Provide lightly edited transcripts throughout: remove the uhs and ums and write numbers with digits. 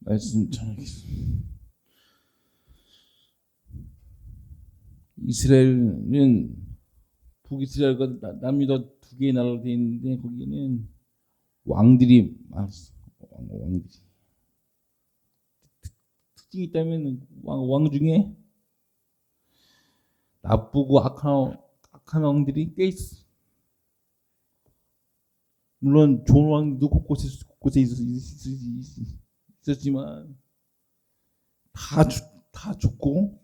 말씀 전하겠습니다. 이스라엘은 북이스라엘과 남유다 두 개의 나라로 되어 있는데 거기에는 왕들이 많았어. 왕들이. 특징이 있다면 왕 중에 나쁘고 악한 왕들이 꽤 있어. 물론 좋은 왕도 곳곳에 있었지만 다 죽고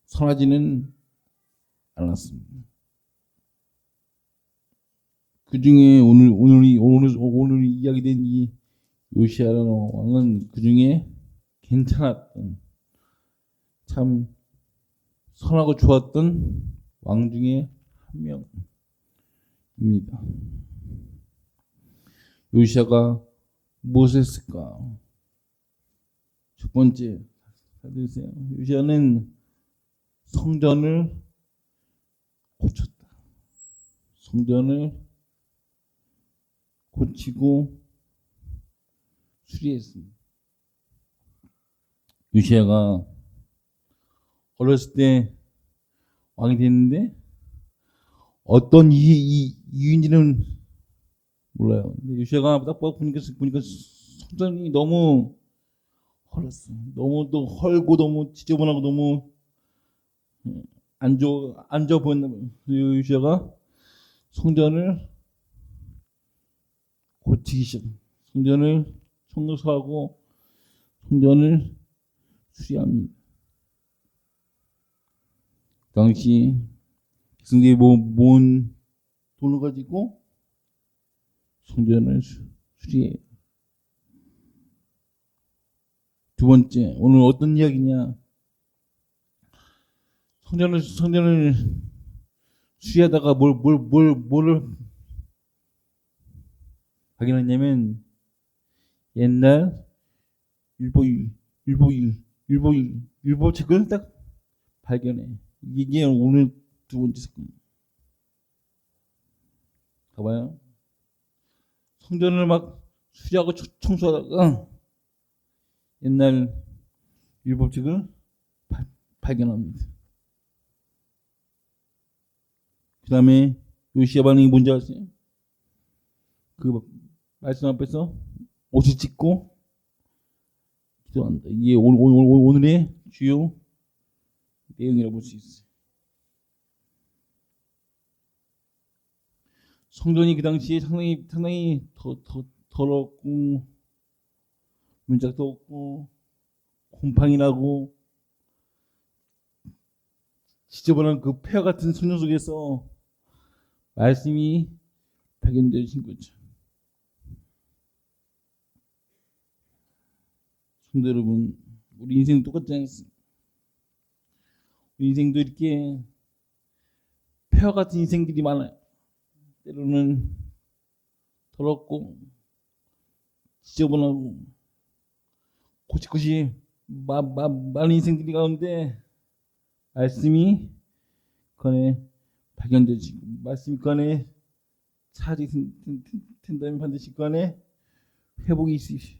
선하지는 않았습니다. 그 중에 오늘 이야기된 이 요시아라는 왕은 그 중에 괜찮았던 참 선하고 좋았던 왕 중에 한 명입니다. 요시아가 무엇을 했을까? 첫 번째, 들으세요. 요시아는 성전을 고쳤다. 성전을 고치고 수리했습니다. 요시아가 어렸을 때 왕이 됐는데 어떤 이유인지는 몰라요. 근데 요시아가 딱 보니까 성전이 너무 헐었어. 너무 또 헐고 너무 지저분하고 너무 안 좋아 보였나 봐요. 요시아가 성전을 고치기 시작. 성전을 청소하고 성전을 수리합니다. 당시 백성들이 모은 돈을 가지고 성전을 수리해요. 두 번째, 오늘 어떤 이야기냐? 성전을 수리하다가 뭐를 발견했냐면 옛날 율법책을 딱 발견해. 이게 오늘 두 번째 사건. 봐봐요. 성전을 막 수리하고 청소하다가 옛날 율법책을 발견합니다. 그 다음에 요시아 반응이 뭔지 아세요? 그 말씀 앞에서 옷을 찢고 기도한다. 이게 오늘의 주요 내용이라고 볼 수 있어요. 성전이 그 당시에 상당히 더럽고 문짝도 없고 곰팡이 나고 지저분한 그 폐허 같은 성전 속에서 말씀이 발견되신 거죠. 성도 여러분, 우리 인생 똑같지 않습니까? 우리 인생도 이렇게 폐허 같은 인생들이 많아요. 때로는 더럽고 지저분하고 고치고치 많은 인생들이 가운데 말씀이 그 안에 발견되지, 말씀이 그 안에 차지 된다면 반드시 그 안에 회복이 있을 수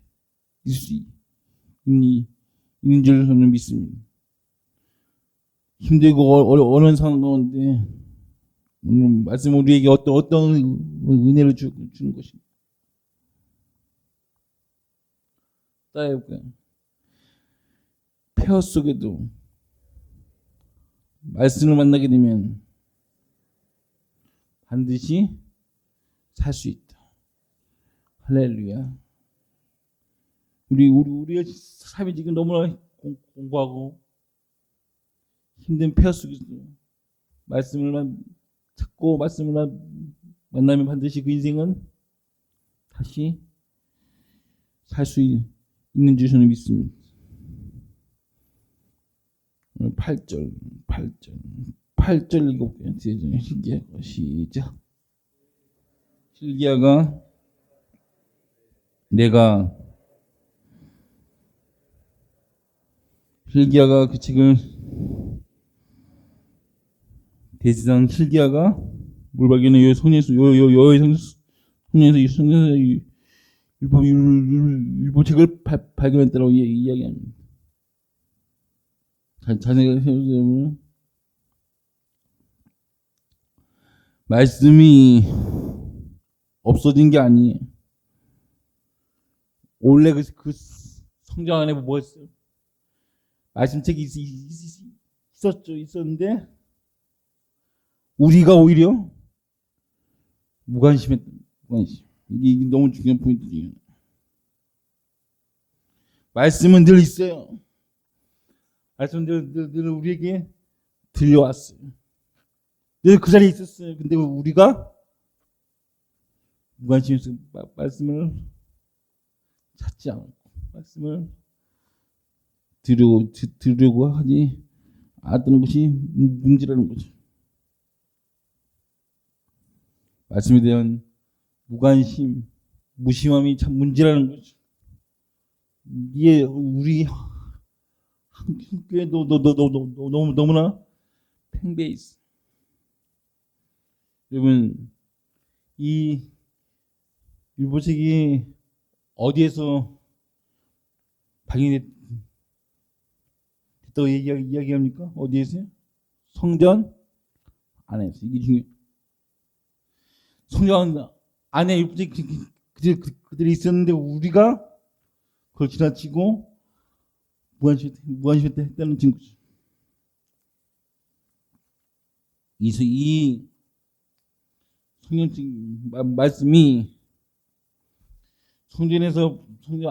있는 줄 저는 믿습니다. 힘들고 어려운 상황 가운데 오늘 말씀 우리에게 어떤 은혜를 주는 것입니다. 따라해볼까요? 폐허 속에도 말씀을 만나게 되면 반드시 살 수 있다. 할렐루야. 우리의 삶이 지금 너무나 공부하고 힘든 폐허 속에서 말씀을 찾고 말씀을 만나면 반드시 그 인생은 다시 살 수 있는 줄 저는 믿습니다. 8절 읽어볼게요. 실기야가 시작. 실기야가 그 책을 대지상 실기야가 뭘 발견해? 여호와의 성전에서 율법책을 발견했다고 이야기합니다. 자세히 생각해보면 말씀이 없어진 게 아니에요. 원래 그 성경 안에 뭐였어요? 말씀책이 있었는데 우리가 오히려 무관심했다. 무관심. 이게 너무 중요한 포인트죠. 말씀은 늘 있어요. 말씀은 늘 우리에게 들려왔어요. 늘 그 자리에 있었어요. 근데 우리가 무관심해서 말씀을 찾지 않고 말씀을 들으려고 하지 않았던 것이 문제라는 거죠. 말씀에 대한 무관심, 무심함이 참 문제라는 거죠. 이게 우리 한국교회 너무나 팽배해 있어. 여러분, 이 율법책이 어디에서 발견됐다고 이야기합니까? 어디에서요? 성전 안에서. 이게 중요해요. 성전 안에 율법책이 그들이 있었는데 우리가 그걸 지나치고 무관심했다는 증거죠. 이 성경책 말씀이 성전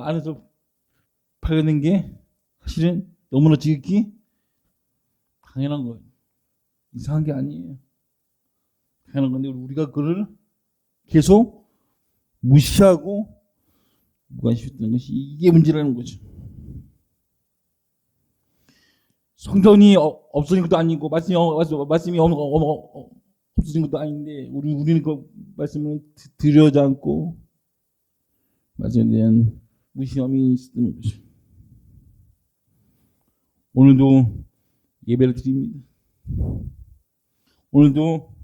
안에서 발견된 게 사실은 너무나 지극히 당연한 거예요. 이상한 게 아니에요. 당연한 건데 우리가 그걸 계속 무시하고 무관심했던 것이 이게 문제라는 거죠. 성전이 없어진 것도 아니고 말씀이 없어진 것도 아닌데 우리는 그 말씀을 들여지 않고 말씀에 대한 무심함이 있었던 거죠. 오늘도 예배를 드립니다. 오늘도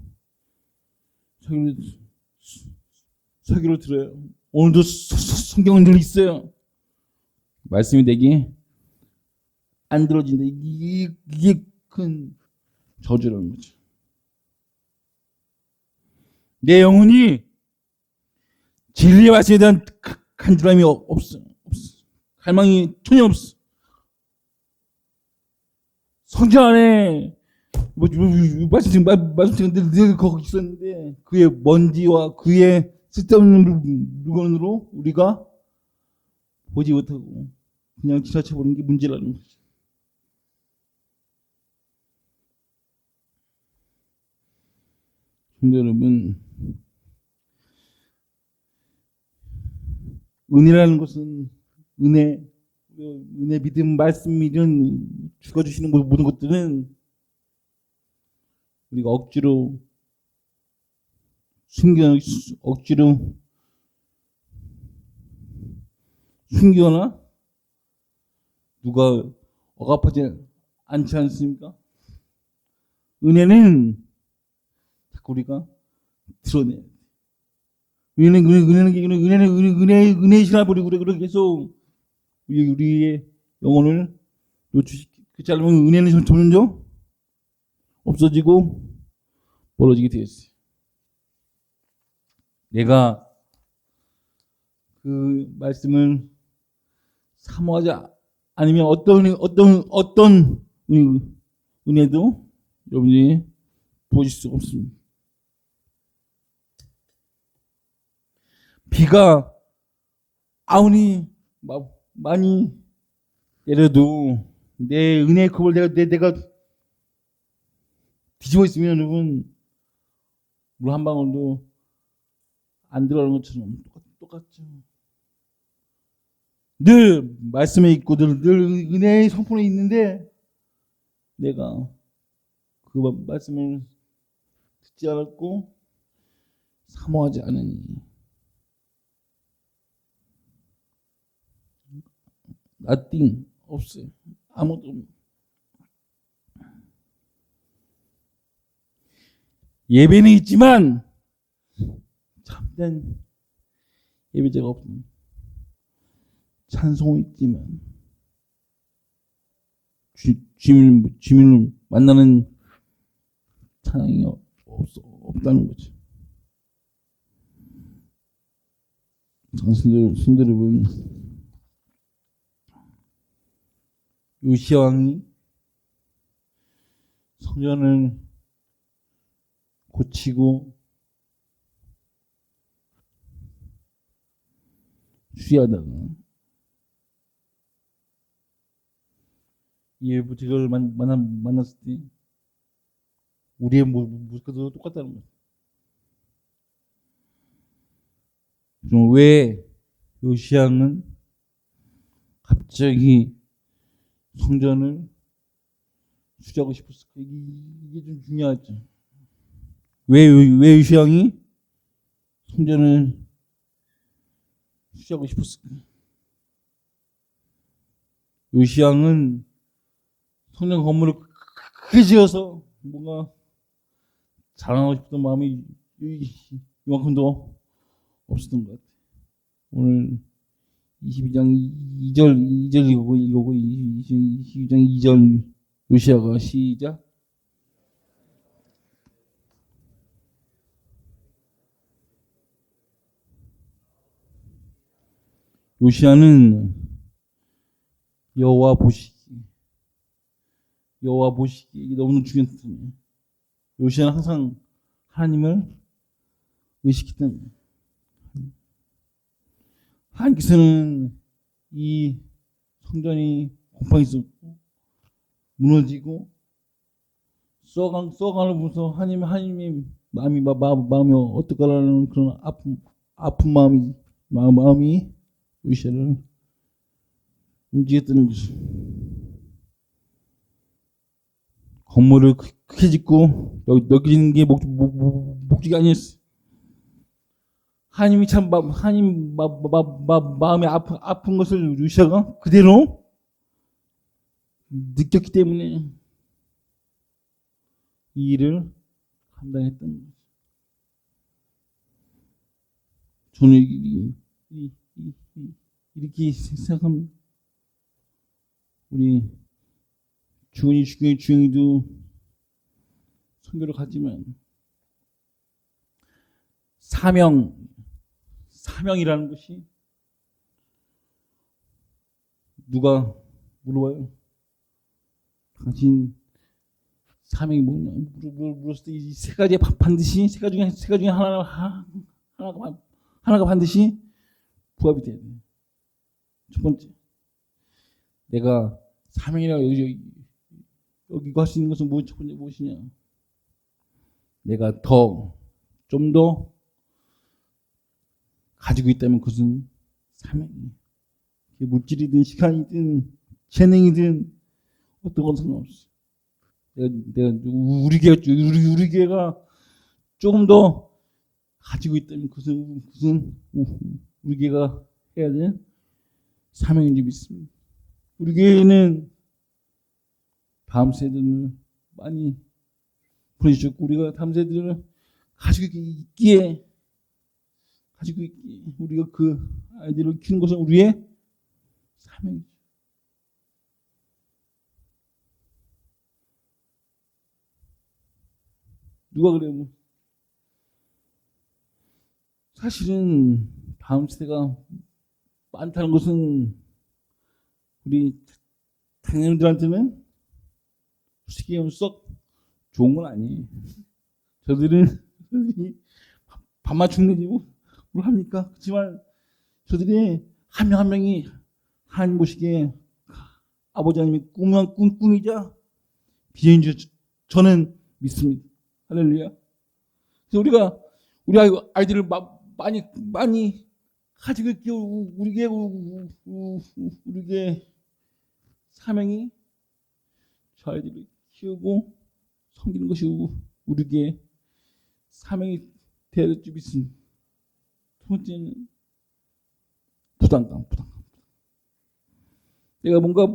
설교를 들어요. 오늘도 성경은 늘 있어요. 말씀이 내게 안 들어진다. 이게 큰 저주라는 거죠. 내 영혼이 진리의 말씀에 대한 간절함이 없어. 갈망이 전혀 없어. 성경 안에 말씀책은 늘 거기 있었는데 그의 먼지와 그의 쓸데없는 물건으로 우리가 보지 못하고 그냥 지나쳐버리는 게 문제라는 거죠. 근데 여러분, 은혜라는 것은 은혜, 믿음, 말씀 이런 죽어주시는 모든 것들은 우리가 억지로 숨기거나 누가 억압하지 않지 않습니까? 은혜는 자꾸 우리가 드러내야 돼. 은혜의 신화버리고 그렇게 계속 우리의 영혼을 노출시키고 그렇지 않으면 은혜는 점점 없어지고 멀어지게 되었어요. 내가 그 말씀을 사모하지 않으면 어떤 은혜도 여러분이 보실 수가 없습니다. 비가 아무리 많이 내려도 내 은혜의 컵을 내가 뒤집어 있으면 여러분 물 한 방울도 안 들어가는 것처럼 똑같죠. 늘 말씀에 있고 늘 은혜의 성품에 있는데 내가 그 말씀을 듣지 않았고 사모하지 않으니 nothing 없어요. 아무도 없어요. 예배는 있지만 참된 예배자가 없습니다. 찬송은 있지만 주님을 만나는 찬양이 없다는 거죠. 성도 여러분, 요시야 왕이 성전을 고치고 수리하다가 예부지를 만났을 때 우리의 모습도 똑같다는 거예요. 그럼 왜 요시야는 갑자기 성전을 수리하고 싶었을까? 이게 좀 중요하죠. 왜 요시야 왕이 성전을 수리하고 싶었을까? 요시야 왕은 성전 건물을 크게 지어서 뭔가 자랑하고 싶던 마음이 이만큼도 없었던 것 같아요. 오늘 22장 2절 읽어보고 22장 2절 요시야가 시작. 요시야는 여호와 보시기 이게 너무 중요해요. 요시야는 항상 하나님을 의식했던 거예요. 하나님께서는 이 성전이 곰팡이 썩고 무너지고 썩어가는 보면서 하나님의 마음이 어떨까라는 그런 아픈 마음이 요시야를 움직였다는 것이죠. 건물을 크게 짓고 여기는 게 목적이 아니었어요. 하나님이 참 하나님 마음이 아픈 것을 요시야가 그대로 느꼈기 때문에 이 일을 감당했던 거죠. 저는 이렇게 생각합니다. 우리 주영이도 선교를 가지만 사명이라는 것이 누가 물어봐요. 당신 사명이 뭐냐? 물었을 때 이 세 가지에 반드시 세 가지 중에 하나가 반드시 부합이 돼야 돼. 첫 번째, 내가 사명이라고 여기고 할 수 있는 것은 첫 번째 무엇이냐? 내가 좀 더 가지고 있다면 그것은 사명이에요. 물질이든 시간이든 재능이든 어떤 건 상관없어. 내가 우리 교회가 조금 더 가지고 있다면 그것은 우리 교회가 해야 될 사명인 줄 믿습니다. 우리 교회는 다음 세대를 많이 보내주셨고 우리가 다음 세대를 가지고 있기에 우리가 그 아이들을 키우는 것은 우리의 사명이죠. 누가 그래요? 사실은 다음 세대가 많다는 것은 우리 당연들한테는 솔직히 썩 좋은 건 아니에요. 저들이 밥 맞추는 거지 뭘 합니까? 그렇지만 저들이 한 명 한 명이 하나님 보시기에 아버지 하나님의 꿈이자 비전인 줄 저는 믿습니다. 할렐루야. 그래서 우리 아이들을 많이 가지고 있기에 우리의 사명이 저 아이들을 키우고 섬기는 것이 우리의 사명이 되어야 될 줄 믿습니다. 두 번째는 부담감. 내가 뭔가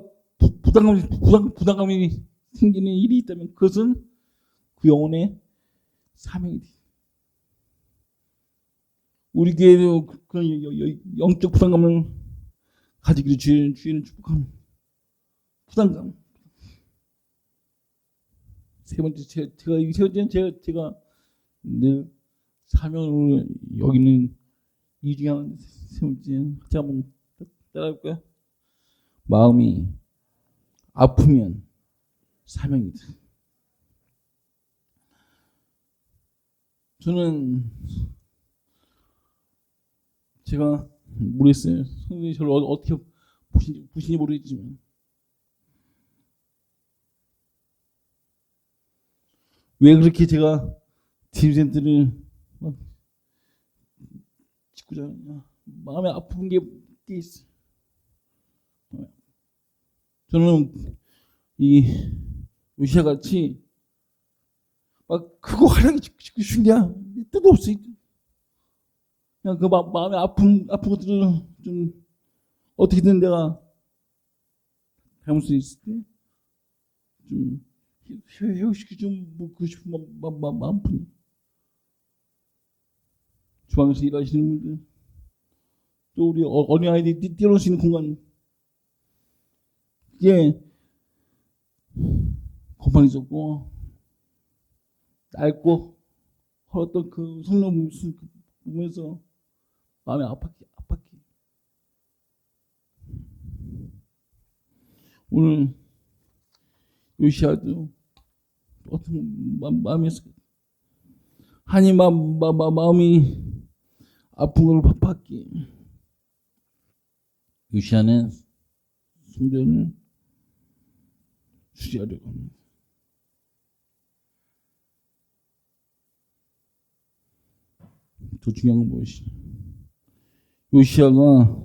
부담감이 생기는 일이 있다면 그것은 그 영혼의 사명이 돼. 우리 교회도 그런 영적 부담감을 가지기를 주의는 축복하는 부담감. 세 번째, 제가 늘 사명으로 여기는 이 중에 세 번째, 제가 한번 따라할까요? 마음이 아프면 사명이다. 저는 제가 모르겠어요. 선생님이 저를 어떻게 보시는지 모르겠지만 왜 그렇게 제가 팀센터를 막 짓고 자느냐. 마음에 아픈 게 있어요. 저는 이 루시아 같이 막 크고 화려하게 짓고 싶은 게 뜻 없어요. 그냥 그 마음에 아픈 것들을 좀 어떻게든 내가 해볼 수 있을 때 좀 회복시키 좀 먹고 싶은 마음뿐이. 주방에서 일하시는 분들, 또 우리 어린 아이들이 뛰어놀 수 있는 공간, 이게 곰팡이 썩고 낡고 헐었던 그 성령 모습 보면서 마음이 아팠기. 오늘 요시아도 어떤 마음에서 하나님 마음이 아픈 걸 받기. 요시아는 성전을 수리하려고 합니다. 더 중요한 건 무엇이냐? 요시아가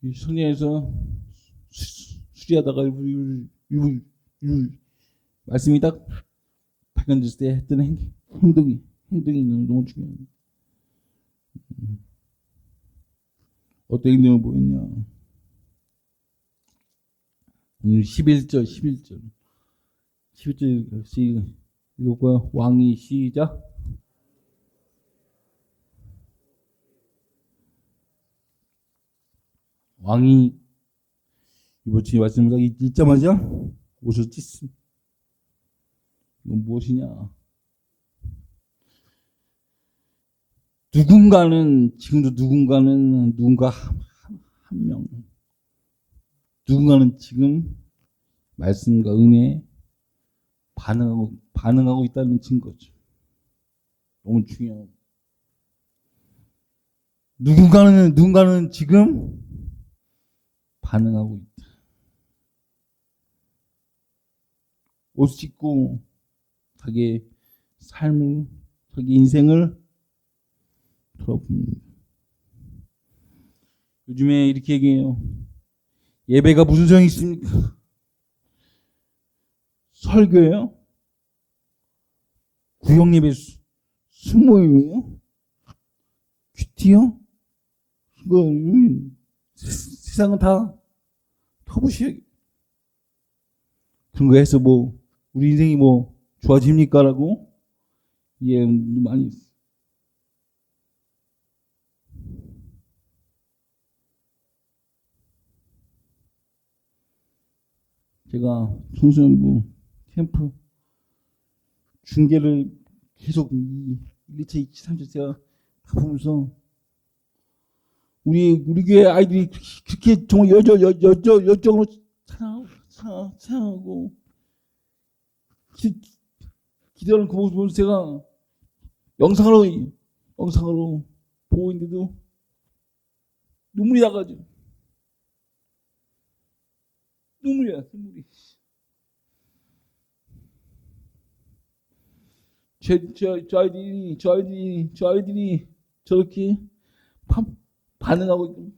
성전에서 수리하다가 말씀이 딱 발견됐을 때 했던 행동이 너무 중요합니다. 어떤 행동을 보였냐? 오늘 11절 읽을까요? 왕이 시작. 왕이 이번 주에 말씀을 읽자마자 옷을 찢습니다. 이건 무엇이냐? 누군가 한 명, 누군가는 지금 말씀과 은혜에 반응하고 있다는 증거죠. 너무 중요하고. 누군가는 지금 반응하고 있다. 옷 찢고 자기의 삶을, 자기 인생을 돌아봅니다. 요즘에 이렇게 얘기해요. 예배가 무슨 소용이 있습니까? 설교예요? 구역예배 수모임이요? 큐티요? 그거 세상은 다 터부시하게 그런 거 해서 뭐 우리 인생이 뭐 좋아집니까라고 이해 많이 있어요. 제가 청소년부 캠프 중계를 계속 1차, 2차, 3차 제가 다 보면서 우리 교회 아이들이 그렇게 정말 열정으로 찬양하고 기도하는 그 모습을 보면서 제가 영상으로 보고 있는데도 눈물이 나가죠. 눈물이. 저 아이들이 저렇게 반응하고 있고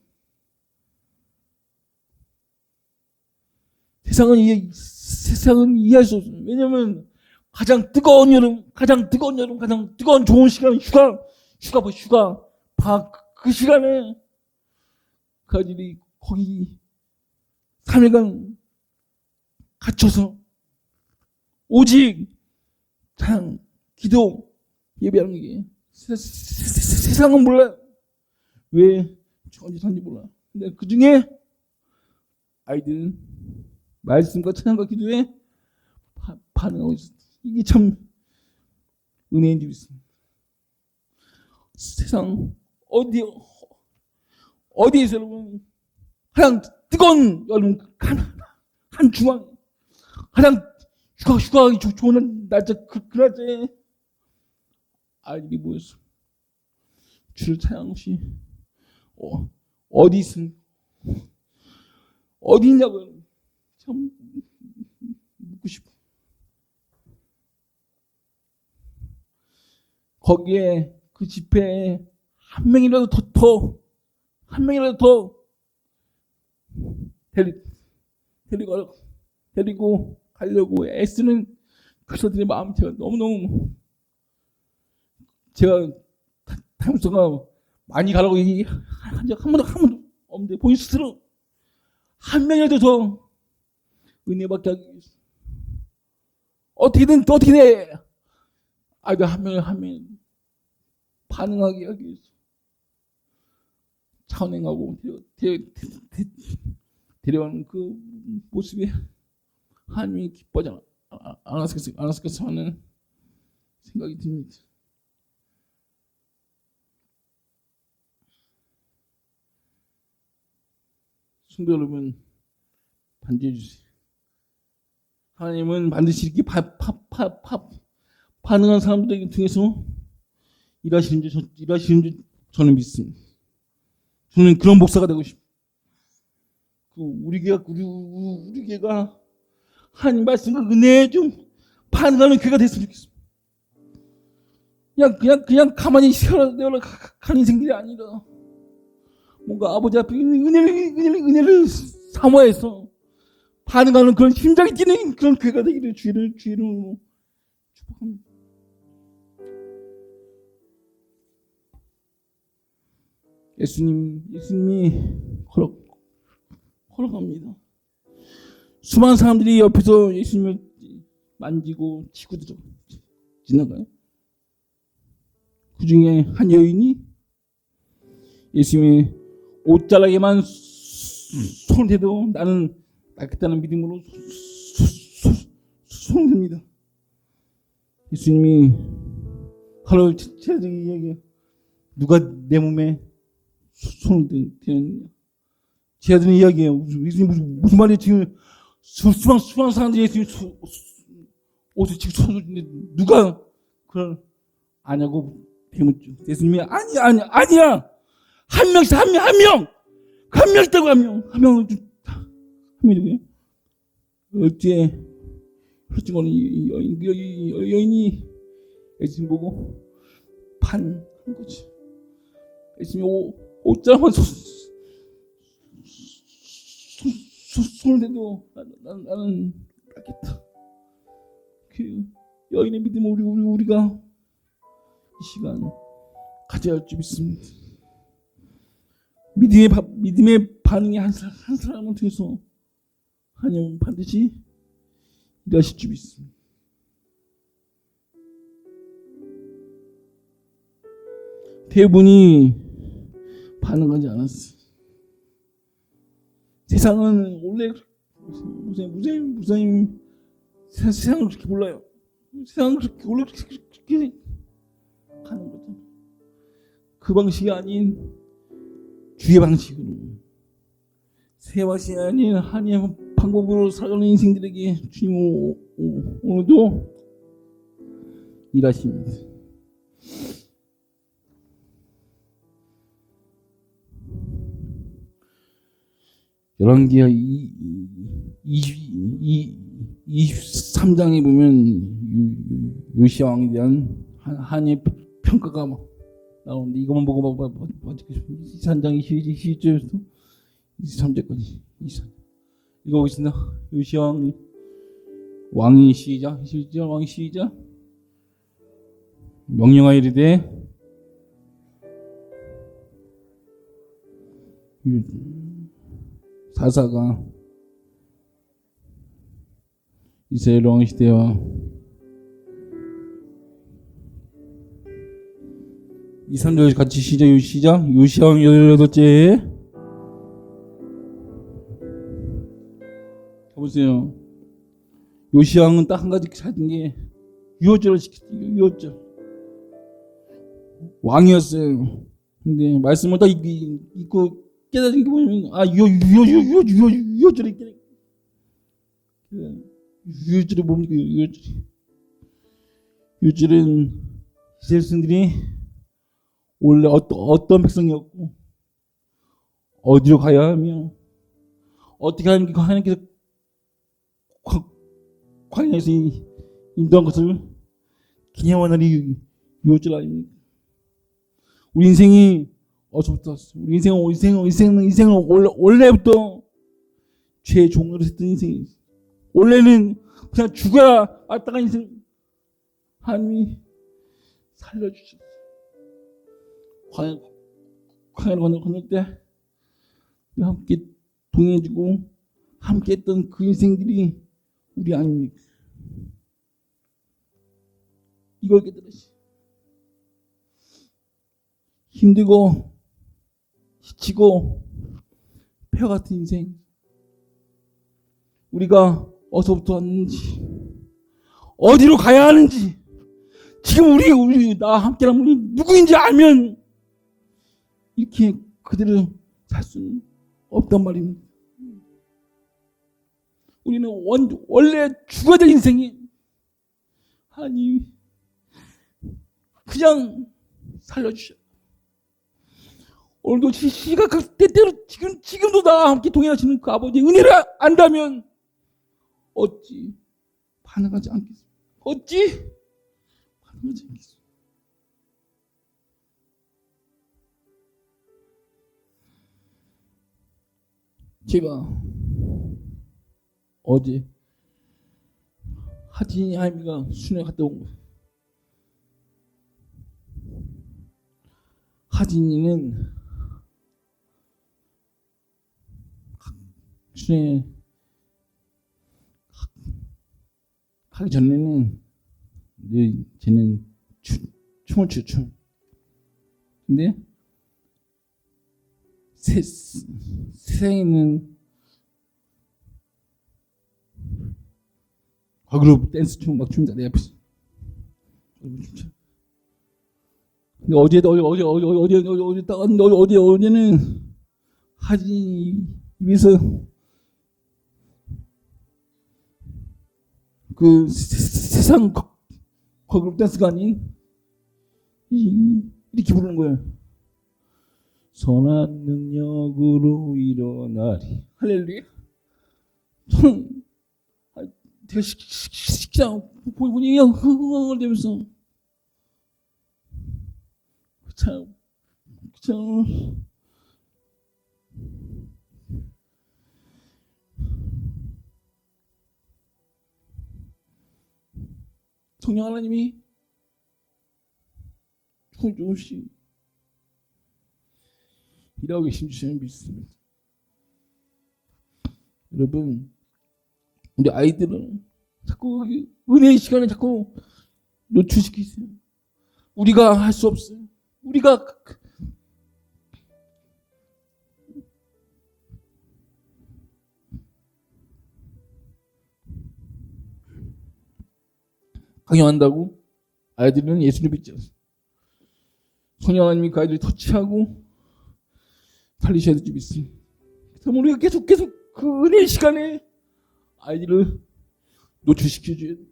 세상은 이해할 수 없어요. 왜냐하면 가장 뜨거운 여름, 가장 뜨거운 좋은 시간, 휴가, 그 시간에 그 아이들이 거기 3일간 갇혀서 오직 찬양, 기도, 예배하는 게 세상은 몰라요. 왜 저런지 몰라. 근데 그 중에 아이들은 말씀과 찬양과 기도에 반응하고 있습니다. 이게 참 은혜인 줄 믿습니다. 세상 어디에서 여러분 가장 뜨거운 여름 한 주간 가장 휴가하기 좋은 날짜 그 날짜에 아이들이 모였어. 주를 찬양 없이 어디 있습니까? 어디 있냐고요? 참 묻고 싶어. 거기에 그 집회에 한 명이라도 더 데리고 가려고 애쓰는 그리스도들의 마음이 제가 너무너무 제가 다음성가 많이 가라고 얘기한 적 한 번도 없는데 본인 스스로 한 명이라도 더 은혜받게 하기 위해서 어떻게든 아이들 한 명 반응하게 하기 위해서 찬양하고 데려가는 그 모습에 하나님이 기뻐하지 않았을까 하는 생각이 듭니다. 성도 여러분, 반주해 주세요. 하나님은 반드시 이렇게 반응한 사람들 중에서 일하시는 줄 저는 믿습니다. 저는 그런 목사가 되고 싶어요. 우리 교회가 하나님 말씀과 은혜에 좀 반응하는 교회가 됐으면 좋겠습니다. 그냥 가만히 쉬어내려 가는 인생들이 아니라 뭔가 아버지 앞에 은혜를 사모해서 반응하는 그런 심장이 뛰는 그런 교회가 되기를 주의를 축복합니다. 예수님이 걸어갑니다. 수많은 사람들이 옆에서 예수님을 만지고 치고 지나가요. 그 중에 한 여인이 예수님의 옷자락에만 손을 대도 나는 낫겠다는 믿음으로 손을 듭니다. 예수님이 하루 제자들에게 이야기해요. 누가 내 몸에 손을 대느냐. 제자들은 이야기해요. 예수님 무슨 말이에요? 지금 수많은 사람들이 예수님 옷을 지금 손을 드는데 누가 그걸 아냐고 대묻죠. 예수님이 아니야. 한 명 있다고 한 명이 어째 혈증 오는 여인이 예수님 보고 반한 거지. 예수님이 옷자락만 손을 대도 나는 낫겠다. 그 여인의 믿음을 우리가 이 시간 가져야 할 줄 믿습니다. 믿음의 반응이 한 사람을 통해서 하나님은 반드시 일하실 줄 믿습니다. 대부분이 반응하지 않았어요. 세상은 원래 무사님 세상을 그렇게 몰라요. 세상은 원래 그렇게 가는 거죠. 그 방식이 아닌 주의 방식으로, 새 방식이 아닌 하나님의 방법으로 살아가는 인생들에게 주님은 오늘도 일하십니다. 열왕기하 23장에 보면 요시야 왕에 대한 하나님의 평가가 나오는데 이것만 보고 23장 22절부터 23절까지 읽어보겠습니다. 요시야 왕이 시작 명령하여 이르되 사사가 이스라엘 왕 시대와 2, 3절 같이 시작. 요시야 왕 18째에 보세요. 요시왕은 딱 한 가지 찾은 게 유월절을 지켰어요. 유월절. 왕이었어요. 근데 말씀을 딱 읽고 깨달은 게 뭐냐면, 유월절에 있겠네. 유월절이 뭡니까? 유월절은 이스라엘 백성들이 원래 어떤 백성이었고, 어디로 가야 하며, 어떻게 하나님께서 광야에서 인도한 것을 기념하는 날이 유월절 아닙니까? 우리 인생이 어디서부터 왔어? 우리 인생은 원래부터 죄의 종로로 했던 인생이 있어. 원래는 그냥 죽어야 알다가 인생 하나님이 살려주셨어. 광야를 건널 때 함께 동행해주고 함께 했던 그 인생들이 우리 아닙니까? 이걸 깨달으시. 힘들고 지치고 폐허 같은 인생, 우리가 어디서부터 왔는지, 어디로 가야 하는지, 지금 우리 나와 함께라면 우리 누구인지 알면 이렇게 그대로 살 수는 없단 말입니다. 우리는 원래 죽어야 될 인생이 하나님이 그냥 살려주셔. 오늘도 시각할 때때로 지금도 나와 함께 동행하시는 그 아버지의 은혜를 안다면 어찌 반응하지 않겠습니까? 어찌 반응하지 않겠습니까? 제가 어제 하진이 할미가 순회 갔다 온 거예요. 하진이는 순회 가기 전에는 쟤는 춤을 춰 춤. 근데 세상에는 거기로 댄스 춤 막 춥니다. 내 앞에서. 근데 어제는 하진이 입에서 그 세상 거기로 댄스가 아닌 이렇게 부르는 거예요. 선한 능력으로 일어나리. 할렐루야. 저는 제가 식장 보니 흥얼 대면서 참 성령 하나님이 조금씩 일하고 계신 줄 믿습니다. 여러분, 우리 아이들은 자꾸 은혜의 시간을 자꾸 노출시키세요. 우리가 할 수 없어요. 우리가 강요한다고 아이들은 예수를 믿지 않습니다. 성령 하나님이 그 아이들을 터치하고 살리셔야 될 줄 믿습니다. 그래서 우리가 계속 그 은혜의 시간에 아이들을 노출시켜줘야 돼요.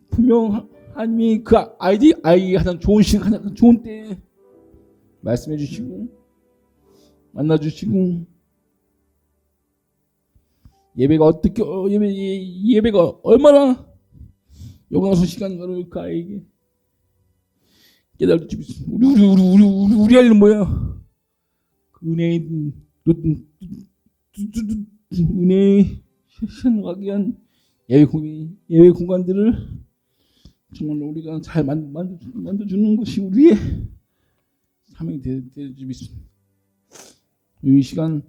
분명 하나님이 그 아이 가장 좋은 시간, 가장 좋은 때에 말씀해 주시고 만나 주시고 예배가 얼마나 영광스러운 시간인가를 그 아이에게 깨달을 줄 믿습니다. 우리 아이는 뭐야? 그 은혜의 현혹하기 위한 예배 공간들을 정말 우리가 잘 만들어주는 것이 우리의 사명이 될 줄 믿습니다. 이 시간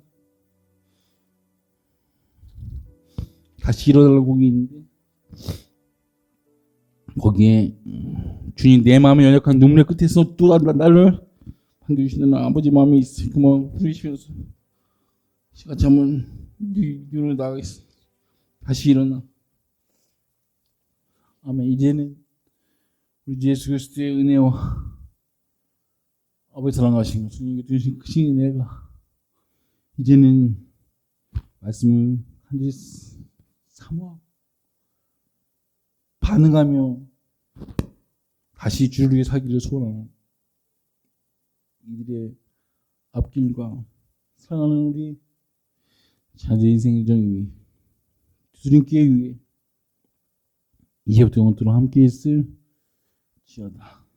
다시 일어나려고 있는데 거기에 주님 내 마음에 연약한 눈물의 끝에서 또 나를 반겨주시는 아버지 마음이 있을 그만 부르시면서 시간 잠은 눈을 나가겠어. 다시 일어나. 아멘. 이제는 우리 주 예수 그리스도의 은혜와 아버지 사랑하신 것, 주님께 주신 크신 은혜가 이제는 말씀을 한지 삼아 반응하며 다시 주를 위해 살기를 소원하는 이들의 앞길과 사랑하는 우리 자녀 인생 일정 위에 주님께 위해 이제부터 영원토록 함께 있을 지어다.